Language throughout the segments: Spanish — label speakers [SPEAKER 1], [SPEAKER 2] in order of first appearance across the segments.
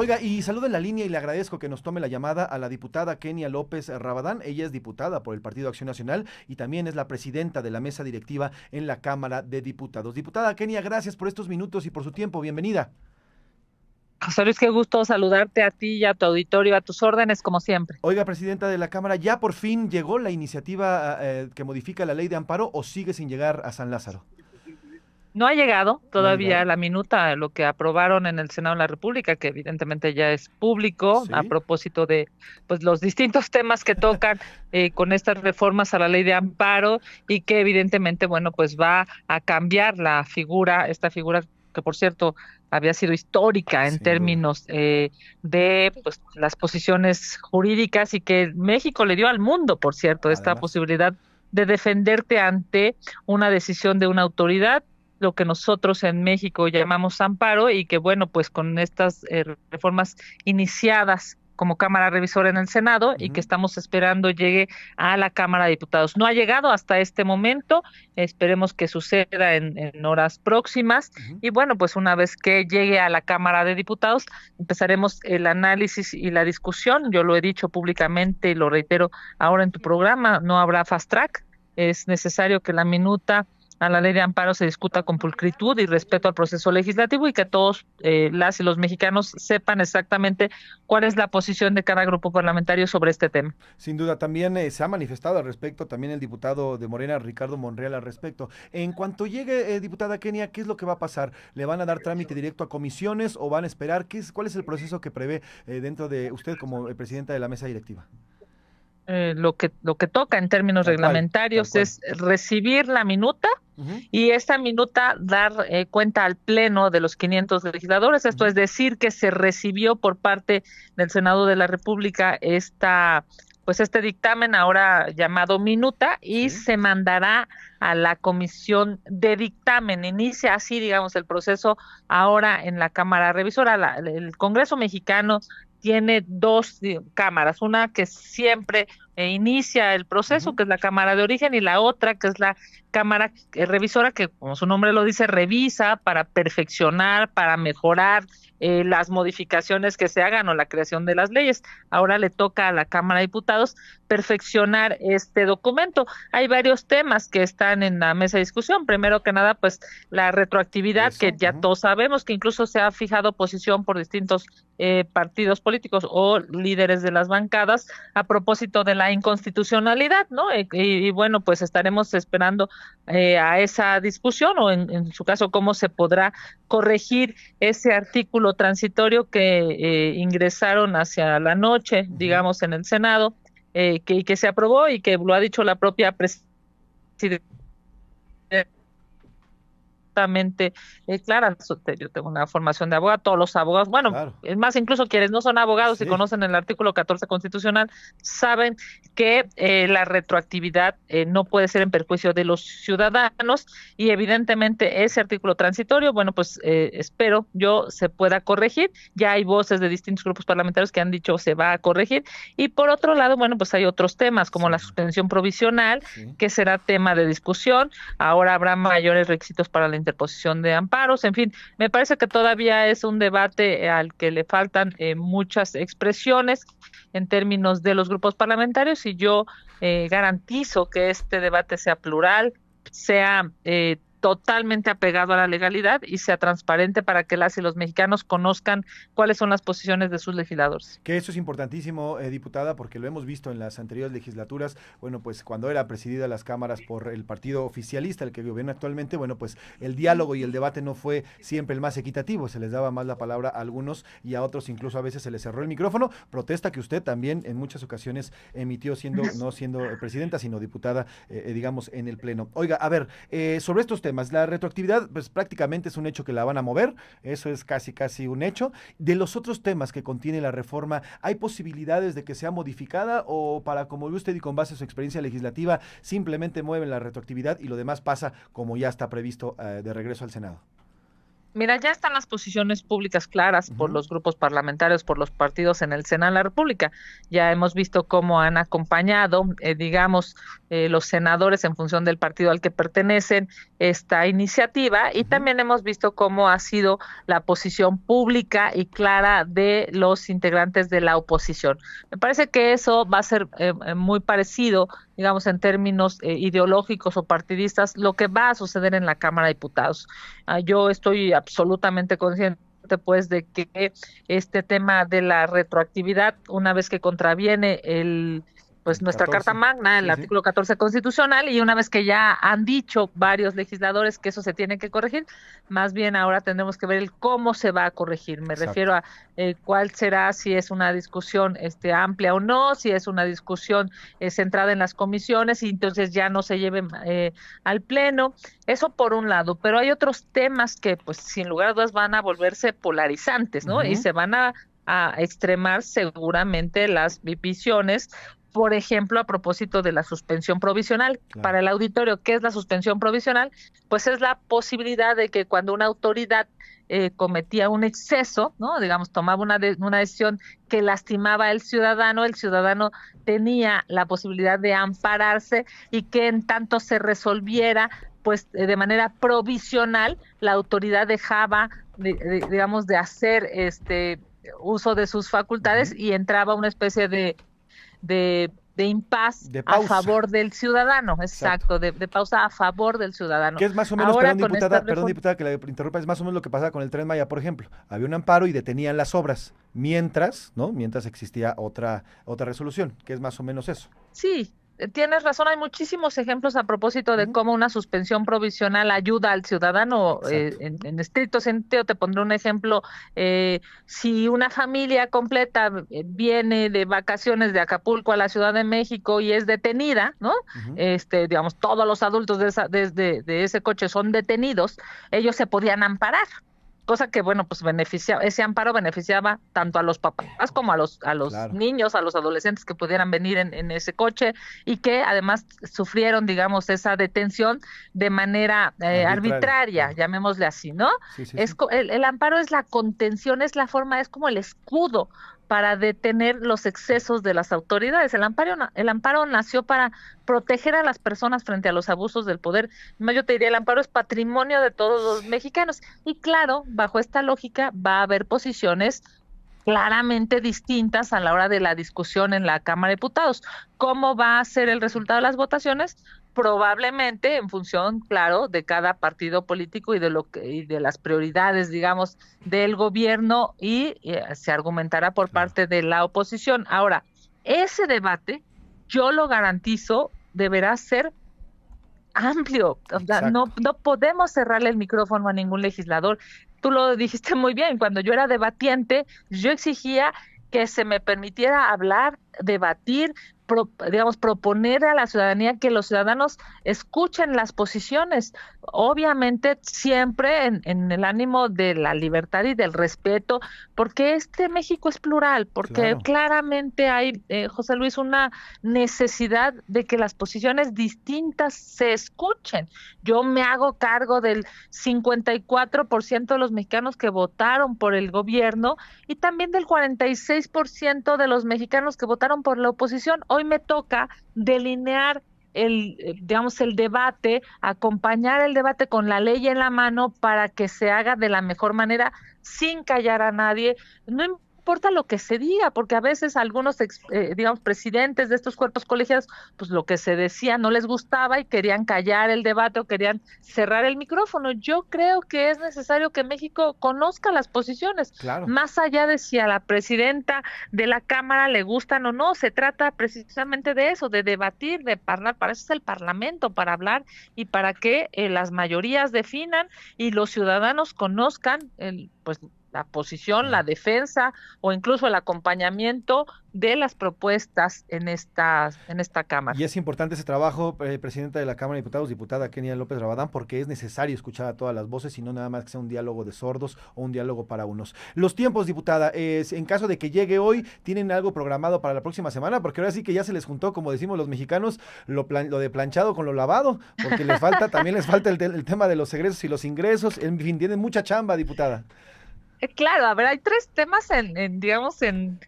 [SPEAKER 1] Oiga, y saludo en la línea y le agradezco que nos tome la llamada a la diputada Kenia López Rabadán. Ella es diputada por el Partido Acción Nacional y también es la presidenta de la mesa directiva en la Cámara de Diputados. Diputada Kenia, gracias por estos minutos y por su tiempo. Bienvenida.
[SPEAKER 2] José Luis, qué gusto saludarte a ti y a tu auditorio, a tus órdenes, como siempre.
[SPEAKER 1] Oiga, presidenta de la Cámara, ¿ya por fin llegó la iniciativa que modifica la ley de amparo o sigue sin llegar a San Lázaro?
[SPEAKER 2] No ha llegado
[SPEAKER 1] ¿No ha
[SPEAKER 2] todavía
[SPEAKER 1] llegado?
[SPEAKER 2] la minuta, lo que aprobaron en el Senado de la República, que evidentemente ya es público, a
[SPEAKER 1] Sí.
[SPEAKER 2] propósito de pues los distintos temas que tocan con estas reformas a la ley de amparo y que evidentemente, bueno, pues va a cambiar la figura, esta figura que por cierto había sido histórica en
[SPEAKER 1] Sin duda.
[SPEAKER 2] términos de pues las posiciones jurídicas y que México le dio al mundo, por cierto, esta
[SPEAKER 1] Además.
[SPEAKER 2] posibilidad de defenderte ante una decisión de una autoridad, lo que nosotros en México llamamos amparo, y que bueno, pues con estas reformas iniciadas como Cámara Revisora en el Senado y que
[SPEAKER 1] Ujú.
[SPEAKER 2] estamos esperando llegue a la Cámara de Diputados. No ha llegado hasta este momento, esperemos que suceda en horas próximas
[SPEAKER 1] Ujú.
[SPEAKER 2] y bueno, pues una vez que llegue a la Cámara de Diputados empezaremos el análisis y la discusión. Yo lo he dicho públicamente y lo reitero ahora en tu programa, no habrá fast track, es necesario que la minuta a la ley de amparo se discuta con pulcritud y respeto al proceso legislativo y que todos las y los mexicanos sepan exactamente cuál es la posición de cada grupo parlamentario sobre este tema.
[SPEAKER 1] Sin duda, también se ha manifestado al respecto, también el diputado de Morena, Ricardo Monreal, al respecto. En cuanto llegue, diputada Kenia, ¿qué es lo que va a pasar? ¿Le van a dar trámite directo a comisiones o van a esperar? ¿Cuál es el proceso que prevé dentro de usted como presidenta de la mesa directiva?
[SPEAKER 2] Lo que toca en términos
[SPEAKER 1] Tal
[SPEAKER 2] reglamentarios
[SPEAKER 1] cual.
[SPEAKER 2] es recibir la minuta
[SPEAKER 1] Ujú.
[SPEAKER 2] y esta minuta dar cuenta al Pleno de los 500 legisladores. Esto
[SPEAKER 1] Ujú.
[SPEAKER 2] es decir, que se recibió por parte del Senado de la República pues este dictamen ahora llamado minuta y
[SPEAKER 1] Sí.
[SPEAKER 2] se mandará a la comisión de dictamen. Inicia así, digamos, el proceso ahora en la Cámara Revisora. El Congreso mexicano tiene dos cámaras, una que siempre inicia el proceso,
[SPEAKER 1] Ujú.
[SPEAKER 2] que es la Cámara de Origen, y la otra, que es la Cámara Revisora, que como su nombre lo dice, revisa para perfeccionar, para mejorar las modificaciones que se hagan o la creación de las leyes. Ahora le toca a la Cámara de Diputados perfeccionar este documento. Hay varios temas que están en la mesa de discusión. Primero que nada, pues la retroactividad, que
[SPEAKER 1] Eso.
[SPEAKER 2] ya
[SPEAKER 1] Ujú.
[SPEAKER 2] todos sabemos que incluso se ha fijado posición por distintos partidos políticos o líderes de las bancadas a propósito de la inconstitucionalidad, ¿no? Y bueno, pues estaremos esperando a esa discusión o en su caso cómo se podrá corregir ese artículo transitorio que ingresaron hacia la noche,
[SPEAKER 1] Ujú.
[SPEAKER 2] digamos, en el Senado, que se aprobó y que lo ha dicho la propia presidenta clara. Yo tengo una formación de abogado, todos los abogados, bueno,
[SPEAKER 1] Claro.
[SPEAKER 2] es más, incluso quienes no son abogados y
[SPEAKER 1] Sí.
[SPEAKER 2] conocen el artículo 14 constitucional, saben que la retroactividad no puede ser en perjuicio de los ciudadanos y evidentemente ese artículo transitorio, bueno, pues espero yo se pueda corregir. Ya hay voces de distintos grupos parlamentarios que han dicho se va a corregir y por otro lado, bueno, pues hay otros temas como la
[SPEAKER 1] Sí.
[SPEAKER 2] suspensión provisional,
[SPEAKER 1] Sí.
[SPEAKER 2] que será tema de discusión. Ahora habrá mayores requisitos para la interposición de amparos. En fin, me parece que todavía es un debate al que le faltan muchas expresiones en términos de los grupos parlamentarios y yo garantizo que este debate sea plural, sea totalmente apegado a la legalidad y sea transparente para que las y los mexicanos conozcan cuáles son las posiciones de sus legisladores.
[SPEAKER 1] Que eso es importantísimo, diputada, porque lo hemos visto en las anteriores legislaturas. Bueno, pues cuando era presidida las cámaras por el partido oficialista, el que gobierna actualmente, bueno, pues el diálogo y el debate no fue siempre el más equitativo. Se les daba más la palabra a algunos y a otros incluso a veces se les cerró el micrófono. Protesta que usted también en muchas ocasiones emitió no siendo presidenta, sino diputada, digamos, en el Pleno. Oiga, a ver, sobre estos temas, la retroactividad, pues prácticamente es un hecho que la van a mover. Eso es casi, casi un hecho. De los otros temas que contiene la reforma, ¿hay posibilidades de que sea modificada o para, como ve usted y con base a su experiencia legislativa, simplemente mueven la retroactividad y lo demás pasa como ya está previsto de regreso al Senado?
[SPEAKER 2] Mira, ya están las posiciones públicas claras por
[SPEAKER 1] Ujú,
[SPEAKER 2] los grupos parlamentarios, por los partidos en el Senado de la República. Ya hemos visto cómo han acompañado, digamos, los senadores en función del partido al que pertenecen esta iniciativa y
[SPEAKER 1] ujú.
[SPEAKER 2] también hemos visto cómo ha sido la posición pública y clara de los integrantes de la oposición. Me parece que eso va a ser muy parecido, digamos, en términos ideológicos o partidistas, lo que va a suceder en la Cámara de Diputados. Yo estoy absolutamente consciente pues de que este tema de la retroactividad, una vez que contraviene pues
[SPEAKER 1] El
[SPEAKER 2] nuestra Carta
[SPEAKER 1] 14.
[SPEAKER 2] Magna, el
[SPEAKER 1] Sí, sí.
[SPEAKER 2] artículo 14 constitucional, y una vez que ya han dicho varios legisladores que eso se tiene que corregir, más bien ahora tendremos que ver el cómo se va a corregir. Me
[SPEAKER 1] Exacto.
[SPEAKER 2] refiero a cuál será, si es una discusión amplia o no, si es una discusión centrada en las comisiones y entonces ya no se lleve al pleno. Eso por un lado, pero hay otros temas que, pues, sin lugar a dudas van a volverse polarizantes, ¿no? Y
[SPEAKER 1] Ujú,
[SPEAKER 2] se van a extremar seguramente las visiones. Por ejemplo, a propósito de la suspensión provisional,
[SPEAKER 1] claro.
[SPEAKER 2] para el auditorio, ¿qué es la suspensión provisional? Pues es la posibilidad de que cuando una autoridad cometía un exceso, ¿no? Digamos, tomaba una decisión que lastimaba al ciudadano, el ciudadano tenía la posibilidad de ampararse y que en tanto se resolviera pues de manera provisional la autoridad dejaba digamos de hacer uso de sus facultades
[SPEAKER 1] Ujú.
[SPEAKER 2] y entraba una especie de impas
[SPEAKER 1] De
[SPEAKER 2] a
[SPEAKER 1] pausa.
[SPEAKER 2] favor del ciudadano,
[SPEAKER 1] Exacto.
[SPEAKER 2] exacto, de pausa a favor del ciudadano.
[SPEAKER 1] Que es más o menos,
[SPEAKER 2] Ahora con esta
[SPEAKER 1] perdón
[SPEAKER 2] reforma,
[SPEAKER 1] diputada que la interrumpa, es más o menos lo que pasa con el Tren Maya, por ejemplo. Había un amparo y detenían las obras, mientras, ¿no? Mientras existía otra resolución, que es más o menos eso.
[SPEAKER 2] sí, tienes razón, hay muchísimos ejemplos a propósito de
[SPEAKER 1] Ujú,
[SPEAKER 2] cómo una suspensión provisional ayuda al ciudadano.
[SPEAKER 1] exacto.
[SPEAKER 2] En estricto sentido, te pondré un ejemplo. Si una familia completa viene de vacaciones de Acapulco a la Ciudad de México y es detenida, ¿no?
[SPEAKER 1] Ujú,
[SPEAKER 2] Digamos, todos los adultos de ese coche son detenidos, ellos se podían amparar. Cosa que, bueno, pues ese amparo beneficiaba tanto a los papás como a los
[SPEAKER 1] claro.
[SPEAKER 2] niños, a los adolescentes que pudieran venir en ese coche y que además sufrieron, digamos, esa detención de manera
[SPEAKER 1] Arbitraria,
[SPEAKER 2] arbitraria,
[SPEAKER 1] claro.
[SPEAKER 2] llamémosle así, ¿no?
[SPEAKER 1] Sí, sí, sí.
[SPEAKER 2] El amparo es la contención, es la forma, es como el escudo para detener los excesos de las autoridades. El amparo nació para proteger a las personas frente a los abusos del poder. No, yo te diría, el amparo es patrimonio de todos los mexicanos. Y claro, bajo esta lógica va a haber posiciones claramente distintas a la hora de la discusión en la Cámara de Diputados. ¿Cómo va a ser el resultado de las votaciones? Probablemente en función, claro, de cada partido político y de las prioridades, digamos, del gobierno y se argumentará por
[SPEAKER 1] Claro.
[SPEAKER 2] parte de la oposición. Ahora, ese debate, yo lo garantizo, deberá ser amplio. O sea,
[SPEAKER 1] Exacto.
[SPEAKER 2] no podemos cerrarle el micrófono a ningún legislador. Tú lo dijiste muy bien, cuando yo era debatiente, yo exigía que se me permitiera hablar, debatir, digamos, proponer a la ciudadanía que los ciudadanos escuchen las posiciones, obviamente siempre en el ánimo de la libertad y del respeto, porque este México es plural, porque
[SPEAKER 1] Claro.
[SPEAKER 2] claramente hay, José Luis, una necesidad de que las posiciones distintas se escuchen. Yo me hago cargo del 54% de los mexicanos que votaron por el gobierno y también del 46% de los mexicanos que votaron por la oposición. Hoy me toca delinear digamos, el debate, acompañar el debate con la ley en la mano para que se haga de la mejor manera sin callar a nadie. No importa lo que se diga, porque a veces algunos, digamos, presidentes de estos cuerpos colegiados, pues lo que se decía no les gustaba y querían callar el debate o querían cerrar el micrófono. Yo creo que es necesario que México conozca las posiciones,
[SPEAKER 1] Claro.
[SPEAKER 2] más allá de si a la presidenta de la Cámara le gustan o no, se trata precisamente de eso, de debatir, de hablar, para eso es el Parlamento, para hablar y para que las mayorías definan y los ciudadanos conozcan pues la posición, la defensa o incluso el acompañamiento de las propuestas en esta Cámara.
[SPEAKER 1] Y es importante ese trabajo, presidenta de la Cámara de Diputados, diputada Kenia López Rabadán, porque es necesario escuchar a todas las voces y no nada más que sea un diálogo de sordos o un diálogo para unos. Los tiempos, diputada, en caso de que llegue hoy, ¿tienen algo programado para la próxima semana? Porque ahora sí que ya se les juntó, como decimos los mexicanos, lo de planchado con lo lavado, porque también les falta el tema de los egresos y los ingresos, en fin, tienen mucha chamba, diputada.
[SPEAKER 2] Claro, a ver, hay tres temas digamos, en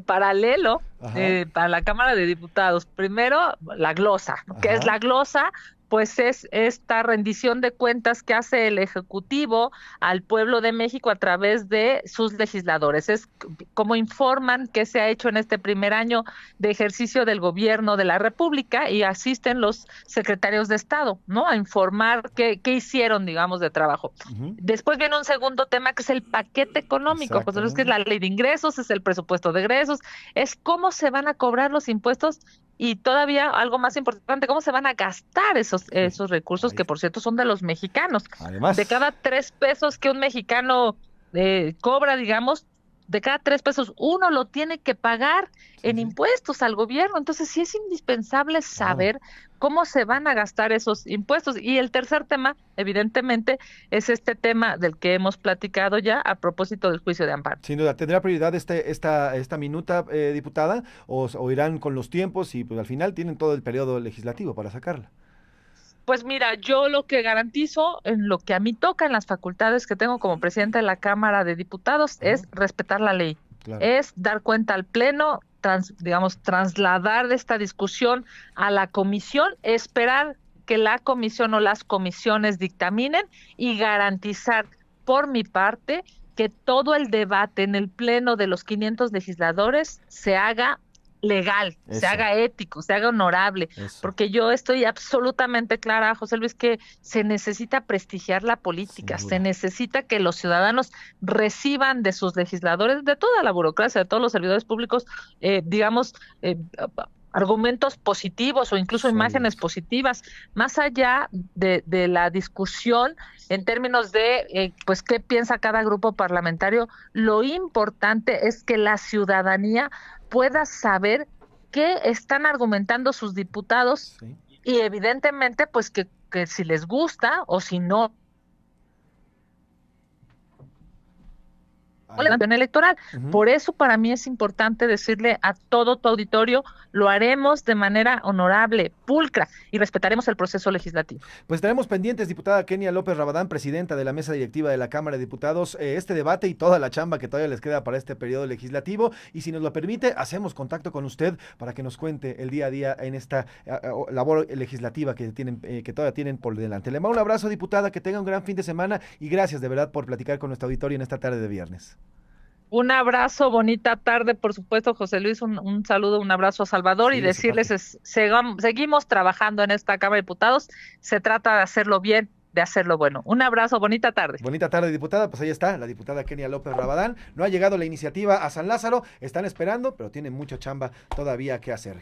[SPEAKER 2] paralelo
[SPEAKER 1] Ajá,
[SPEAKER 2] para la Cámara de Diputados. Primero, la glosa, ¿no? ¿Qué es
[SPEAKER 1] ajá,
[SPEAKER 2] la glosa? Pues es esta rendición de cuentas que hace el Ejecutivo al pueblo de México a través de sus legisladores. Es como informan qué se ha hecho en este primer año de ejercicio del gobierno de la República y asisten los secretarios de Estado, ¿no? A informar qué hicieron, digamos, de trabajo.
[SPEAKER 1] ujú,
[SPEAKER 2] Después viene un segundo tema que es el paquete económico, pues es que es
[SPEAKER 1] exactamente.
[SPEAKER 2] la ley de ingresos, es el presupuesto de egresos, es cómo se van a cobrar los impuestos y todavía algo más importante, cómo se van a gastar esos recursos
[SPEAKER 1] Ahí
[SPEAKER 2] que
[SPEAKER 1] está.
[SPEAKER 2] por cierto son de los mexicanos. De
[SPEAKER 1] Además,
[SPEAKER 2] cada 3 pesos que un mexicano cobra, digamos, de cada 3 pesos, uno lo tiene que pagar
[SPEAKER 1] sí,
[SPEAKER 2] en
[SPEAKER 1] sí,
[SPEAKER 2] impuestos al gobierno. Entonces sí es indispensable
[SPEAKER 1] claro.
[SPEAKER 2] saber cómo se van a gastar esos impuestos. Y el tercer tema, evidentemente, es este tema del que hemos platicado ya a propósito del juicio de amparo.
[SPEAKER 1] Sin duda, ¿tendrá prioridad esta minuta, diputada? O irán con los tiempos y pues al final tienen todo el periodo legislativo para sacarla?
[SPEAKER 2] Pues mira, yo lo que garantizo en lo que a mí toca, en las facultades que tengo como presidenta de la Cámara de Diputados,
[SPEAKER 1] Ajá,
[SPEAKER 2] es respetar la ley,
[SPEAKER 1] claro.
[SPEAKER 2] es dar cuenta al Pleno, digamos, trasladar esta discusión a la comisión, esperar que la comisión o las comisiones dictaminen y garantizar por mi parte que todo el debate en el Pleno de los 500 legisladores se haga legal, se
[SPEAKER 1] Eso,
[SPEAKER 2] haga ético, se haga honorable,
[SPEAKER 1] eso,
[SPEAKER 2] porque yo estoy absolutamente clara, José Luis, que se necesita prestigiar la
[SPEAKER 1] sin
[SPEAKER 2] política, se
[SPEAKER 1] duda.
[SPEAKER 2] necesita que los ciudadanos reciban de sus legisladores, de toda la burocracia, de todos los servidores públicos, digamos, argumentos positivos o incluso imágenes
[SPEAKER 1] Sólidos.
[SPEAKER 2] positivas, más allá de la discusión en términos de, pues, qué piensa cada grupo parlamentario. Lo importante es que la ciudadanía pueda saber qué están argumentando sus diputados
[SPEAKER 1] Sí.
[SPEAKER 2] y evidentemente pues que si les gusta o si no la
[SPEAKER 1] ¿Aló?
[SPEAKER 2] campaña electoral.
[SPEAKER 1] Ujú.
[SPEAKER 2] Por eso para mí es importante decirle a todo tu auditorio, lo haremos de manera honorable, pulcra y respetaremos el proceso legislativo.
[SPEAKER 1] Pues estaremos pendientes, diputada Kenia López Rabadán, presidenta de la mesa directiva de la Cámara de Diputados, este debate y toda la chamba que todavía les queda para este periodo legislativo. Y si nos lo permite, hacemos contacto con usted para que nos cuente el día a día en esta labor legislativa que todavía tienen por delante. Le mando un abrazo, diputada, que tenga un gran fin de semana y gracias de verdad por platicar con nuestro auditorio en esta tarde de viernes.
[SPEAKER 2] Un abrazo, bonita tarde, por supuesto, José Luis, un saludo, un abrazo a Salvador y
[SPEAKER 1] Sí, de su
[SPEAKER 2] decirles,
[SPEAKER 1] parte.
[SPEAKER 2] seguimos trabajando en esta Cámara de Diputados, se trata de hacerlo bien, de hacerlo bueno. Un abrazo, bonita tarde.
[SPEAKER 1] Bonita tarde, diputada. Pues ahí está, la diputada Kenia López Rabadán. No ha llegado la iniciativa a San Lázaro, están esperando, pero tienen mucha chamba todavía que hacer.